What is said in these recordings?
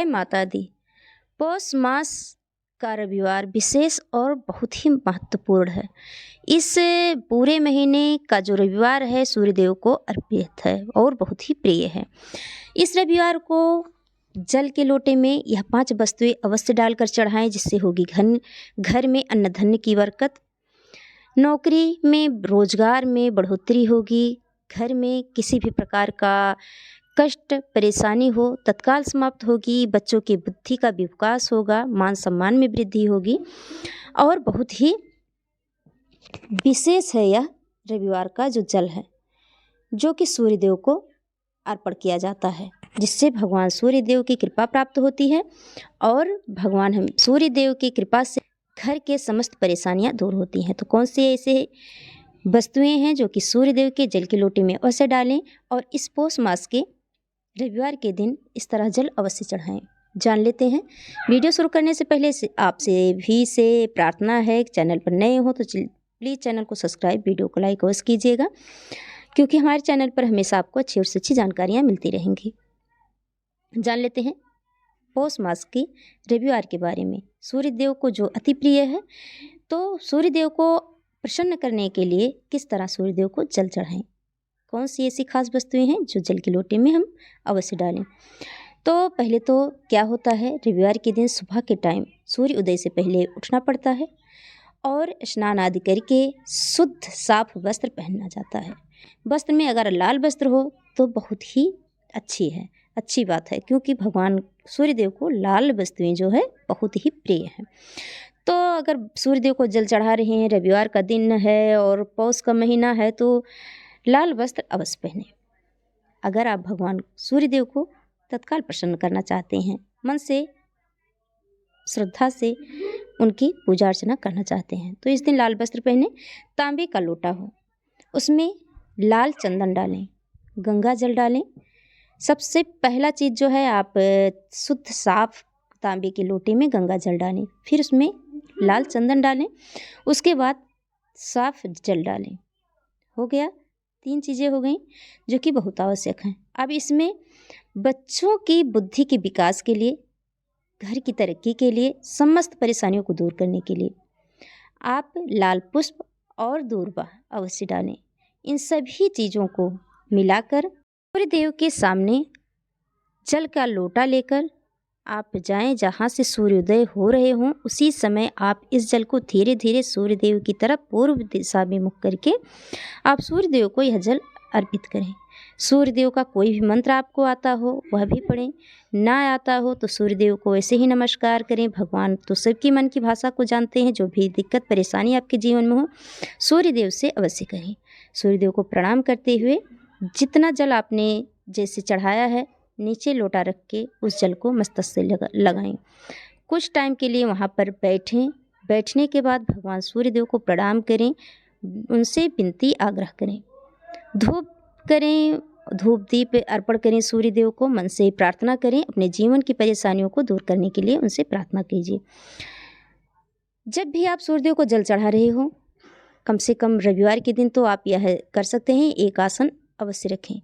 जय माता दी। पौष मास का रविवार विशेष और बहुत ही महत्वपूर्ण है। इस पूरे महीने का जो रविवार है सूर्यदेव को अर्पित है और बहुत ही प्रिय है। इस रविवार को जल के लोटे में यह 5 वस्तुएं अवश्य डालकर चढ़ाएं, जिससे होगी घर में अन्न धन्य की बरकत, नौकरी में रोजगार में बढ़ोतरी होगी, घर में किसी भी प्रकार का कष्ट परेशानी हो तत्काल समाप्त होगी, बच्चों की बुद्धि का विकास होगा, मान सम्मान में वृद्धि होगी। और बहुत ही विशेष है यह रविवार का जो जल है, जो कि सूर्यदेव को अर्पण किया जाता है, जिससे भगवान सूर्यदेव की कृपा प्राप्त होती है और भगवान हम सूर्यदेव की कृपा से घर के समस्त परेशानियां दूर होती हैं। तो कौन से ऐसे वस्तुएं हैं जो कि सूर्यदेव के जल के लोटे में अवश्य डालें और इस पौष मास के रविवार के दिन इस तरह जल अवश्य चढ़ाएं, जान लेते हैं। वीडियो शुरू करने से पहले आपसे प्रार्थना है, चैनल पर नए हो तो प्लीज़ चैनल को सब्सक्राइब, वीडियो को लाइक अवश्य कीजिएगा, क्योंकि हमारे चैनल पर हमेशा आपको अच्छी और सच्ची जानकारियाँ मिलती रहेंगी। जान लेते हैं पौष मास के रविवार के बारे में। सूर्यदेव को जो अति प्रिय है, तो सूर्यदेव को प्रसन्न करने के लिए किस तरह सूर्यदेव को जल चढ़ाएं, कौन सी ऐसी खास वस्तुएं हैं जो जल के लोटे में हम अवश्य डालें। तो पहले तो क्या होता है, रविवार के दिन सुबह के टाइम सूर्य उदय से पहले उठना पड़ता है और स्नान आदि करके शुद्ध साफ वस्त्र पहनना जाता है। वस्त्र में अगर लाल वस्त्र हो तो बहुत ही अच्छी बात है, क्योंकि भगवान सूर्यदेव को लाल वस्तुएं जो है बहुत ही प्रिय हैं। तो अगर सूर्यदेव को जल चढ़ा रहे हैं, रविवार का दिन है और पौष का महीना है, तो लाल वस्त्र अवश्य पहने। अगर आप भगवान सूर्यदेव को तत्काल प्रसन्न करना चाहते हैं, मन से श्रद्धा से उनकी पूजा अर्चना करना चाहते हैं, तो इस दिन लाल वस्त्र पहने। तांबे का लोटा हो, उसमें लाल चंदन डालें, गंगा जल डालें। सबसे पहला चीज़ जो है, आप शुद्ध साफ तांबे के लोटे में गंगा जल डालें, फिर उसमें लाल चंदन डालें, उसके बाद साफ जल डालें। हो गया, 3 चीज़ें हो गई जो कि बहुत आवश्यक हैं। अब इसमें बच्चों की बुद्धि के विकास के लिए, घर की तरक्की के लिए, समस्त परेशानियों को दूर करने के लिए आप लाल पुष्प और दूर्वा अवश्य डालें। इन सभी चीज़ों को मिलाकर सूर्यदेव के सामने जल का लोटा लेकर आप जाएं, जहाँ से सूर्योदय हो रहे हों उसी समय आप इस जल को धीरे धीरे सूर्यदेव की तरफ पूर्व दिशा में मुख करके आप सूर्यदेव को यह जल अर्पित करें। सूर्यदेव का कोई भी मंत्र आपको आता हो वह भी पढ़ें, ना आता हो तो सूर्यदेव को ऐसे ही नमस्कार करें। भगवान तो सबकी मन की भाषा को जानते हैं। जो भी दिक्कत परेशानी आपके जीवन में हो, सूर्यदेव से अवश्य कहें। सूर्यदेव को प्रणाम करते हुए जितना जल आपने जैसे चढ़ाया है, नीचे लोटा रख के उस जल को मस्तक से लगाएं। कुछ टाइम के लिए वहाँ पर बैठें। बैठने के बाद भगवान सूर्यदेव को प्रणाम करें, उनसे विनती आग्रह करें, धूप करें, धूप दीप अर्पण करें सूर्यदेव को, मन से प्रार्थना करें, अपने जीवन की परेशानियों को दूर करने के लिए उनसे प्रार्थना कीजिए। जब भी आप सूर्यदेव को जल चढ़ा रहे हो, कम से कम रविवार के दिन तो आप यह कर सकते हैं, एक आसन अवश्य रखें।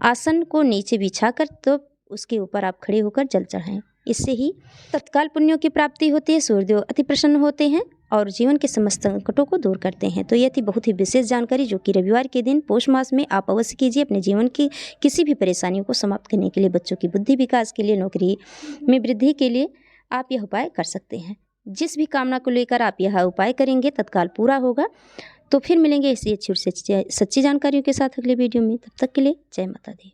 आसन को नीचे बिछाकर तो उसके ऊपर आप खड़े होकर जल चढ़ाएं। इससे ही तत्काल पुण्यों की प्राप्ति होती है, सूर्यदेव अति प्रसन्न होते हैं और जीवन के समस्त संकटों को दूर करते हैं। तो यह थी बहुत ही विशेष जानकारी जो कि रविवार के दिन पौष मास में आप अवश्य कीजिए। अपने जीवन की किसी भी परेशानियों को समाप्त करने के लिए, बच्चों की बुद्धि विकास के लिए, नौकरी में वृद्धि के लिए आप यह उपाय कर सकते हैं। जिस भी कामना को लेकर आप यह उपाय करेंगे तत्काल पूरा होगा। तो फिर मिलेंगे ऐसी अच्छी और सच्ची जानकारियों के साथ अगले वीडियो में। तब तक के लिए जय माता दी।